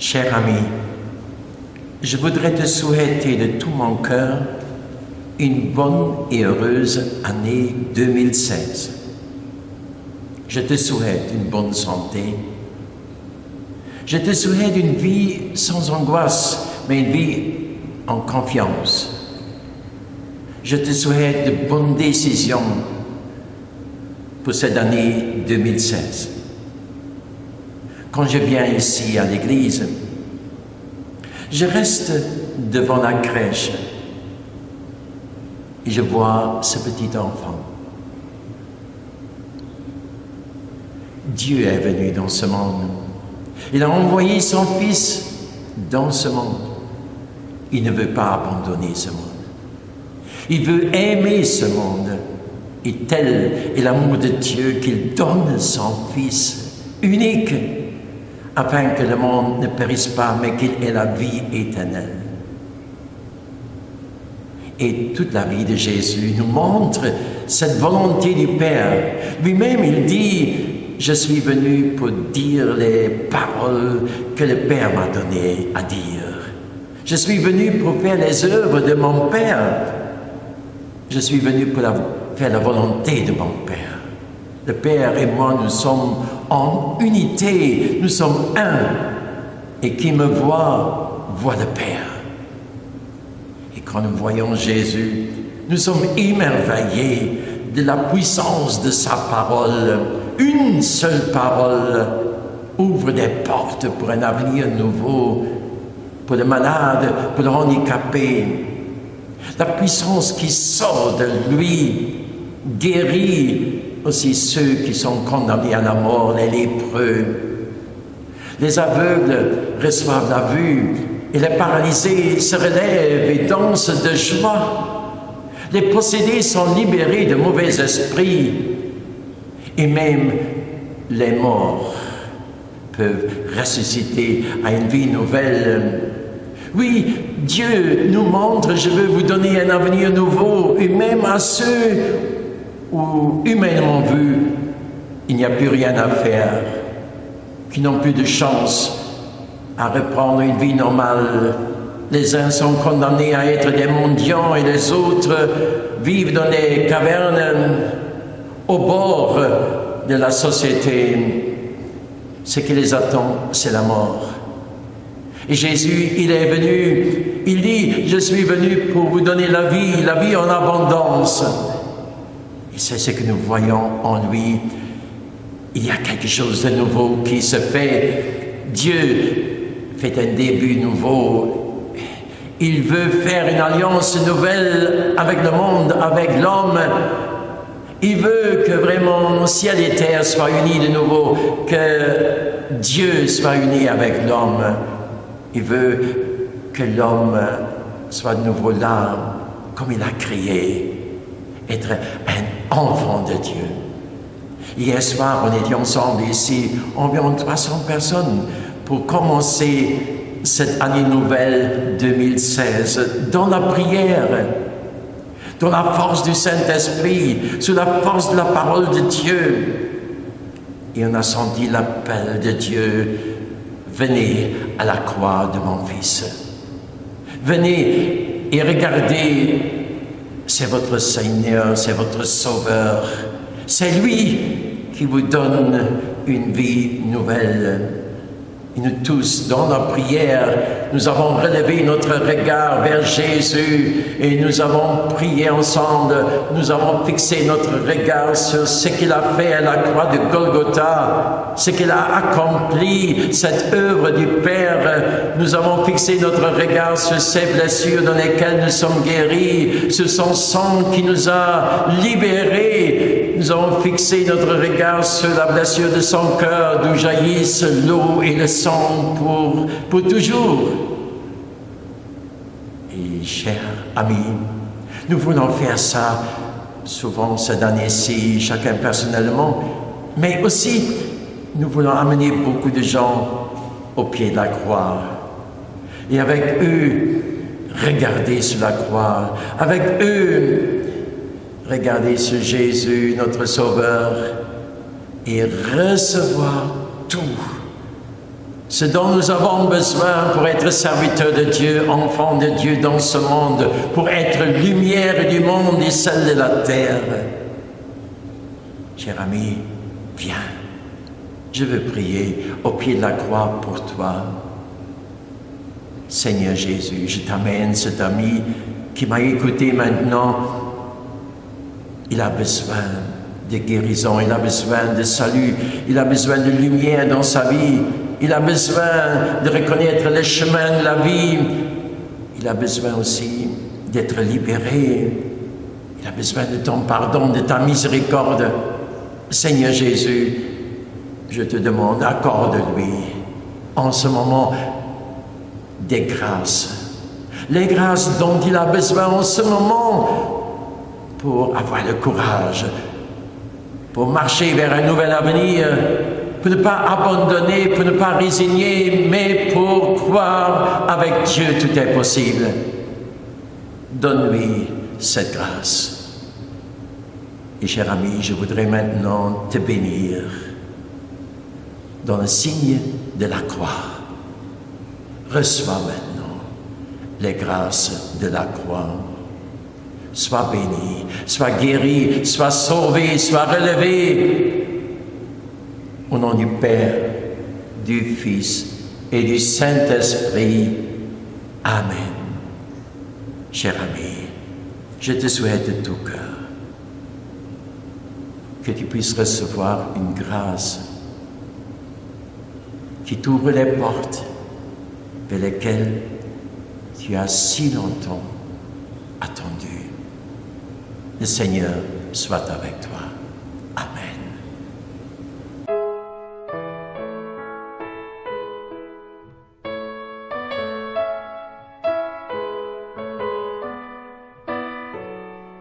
Cher ami, je voudrais te souhaiter de tout mon cœur une bonne et heureuse année 2016. Je te souhaite une bonne santé. Je te souhaite une vie sans angoisse, mais une vie en confiance. Je te souhaite de bonnes décisions pour cette année 2016. Quand je viens ici à l'église, je reste devant la crèche et je vois ce petit enfant. Dieu est venu dans ce monde. Il a envoyé son Fils dans ce monde. Il ne veut pas abandonner ce monde. Il veut aimer ce monde. Et tel est l'amour de Dieu qu'il donne son Fils unique, afin que le monde ne périsse pas, mais qu'il ait la vie éternelle. Et toute la vie de Jésus nous montre cette volonté du Père. Lui-même, il dit, « Je suis venu pour dire les paroles que le Père m'a donné à dire. Je suis venu pour faire les œuvres de mon Père. Je suis venu pour faire la volonté de mon Père. » Le Père et moi, nous sommes en unité, nous sommes un. Et qui me voit, voit le Père. Et quand nous voyons Jésus, nous sommes émerveillés de la puissance de sa parole. Une seule parole ouvre des portes pour un avenir nouveau, pour le malade, pour le handicapé. La puissance qui sort de lui guérit aussi ceux qui sont condamnés à la mort, les lépreux. Les aveugles reçoivent la vue et les paralysés se relèvent et dansent de joie. Les possédés sont libérés de mauvais esprits et même les morts peuvent ressusciter à une vie nouvelle. Oui, Dieu nous montre, je veux vous donner un avenir nouveau, et même à ceux où, humainement vu, il n'y a plus rien à faire, qui n'ont plus de chance à reprendre une vie normale. Les uns sont condamnés à être des mendiants et les autres vivent dans des cavernes au bord de la société. Ce qui les attend, c'est la mort. Et Jésus, il est venu, il dit, je suis venu pour vous donner la vie en abondance. Et c'est ce que nous voyons en lui. Il y a quelque chose de nouveau qui se fait. Dieu fait un début nouveau. Il veut faire une alliance nouvelle avec le monde, avec l'homme. Il veut que vraiment ciel et terre soient unis de nouveau, que Dieu soit uni avec l'homme. Il veut que l'homme soit de nouveau là, comme il a créé, être un enfant de Dieu. Hier soir, on était ensemble ici, environ 300 personnes, pour commencer cette année nouvelle 2016 dans la prière, dans la force du Saint-Esprit, sous la force de la parole de Dieu. Et on a senti l'appel de Dieu. Venez à la croix de mon Fils. Venez et regardez, c'est votre Seigneur, c'est votre Sauveur. C'est lui qui vous donne une vie nouvelle. Et nous tous, dans la prière, nous avons relevé notre regard vers Jésus et nous avons prié ensemble. Nous avons fixé notre regard sur ce qu'il a fait à la croix de Golgotha, ce qu'il a accompli, cette œuvre du Père. Nous avons fixé notre regard sur ces blessures dans lesquelles nous sommes guéris, sur son sang qui nous a libérés. Nous avons fixé notre regard sur la blessure de son cœur, d'où jaillissent l'eau et le sang pour toujours. Et chers amis, nous voulons faire ça souvent cette année-ci, chacun personnellement, mais aussi nous voulons amener beaucoup de gens au pied de la croix. Et avec eux, regarder sur la croix. Avec eux, regarder sur Jésus, notre Sauveur, et recevoir tout Ce dont nous avons besoin pour être serviteurs de Dieu, enfants de Dieu dans ce monde, pour être lumière du monde et celle de la terre. Cher ami, viens. Je veux prier au pied de la croix pour toi. Seigneur Jésus, je t'amène cet ami qui m'a écouté maintenant. Il a besoin de guérison, il a besoin de salut, il a besoin de lumière dans sa vie, il a besoin de reconnaître le chemin de la vie, il a besoin aussi d'être libéré, il a besoin de ton pardon, de ta miséricorde. Seigneur Jésus, je te demande, accorde-lui en ce moment des grâces, les grâces dont il a besoin en ce moment pour avoir le courage, pour marcher vers un nouvel avenir, pour ne pas abandonner, pour ne pas résigner, mais pour croire avec Dieu tout est possible. Donne-lui cette grâce. Et cher ami, je voudrais maintenant te bénir dans le signe de la croix. Reçois maintenant les grâces de la croix. Sois béni, sois guéri, sois sauvé, sois relevé. Au nom du Père, du Fils et du Saint-Esprit. Amen. Cher ami, je te souhaite de tout cœur que tu puisses recevoir une grâce qui t'ouvre les portes vers lesquelles tu as si longtemps attendu. Le Seigneur soit avec toi. Amen.